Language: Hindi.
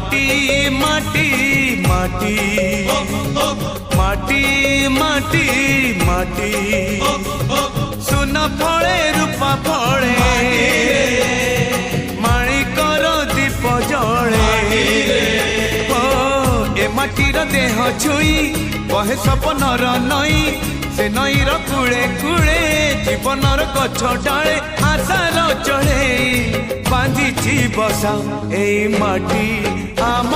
माटी माटी माटी माटी माटी माटी सुन फले रूपा फले माणिकर दीप जले ए माटीर देह छुई कहे सपनर नई से नईर कूले कूले जीवनर गछ डाले आशार चढ़े बांधी बसा ए माटी आम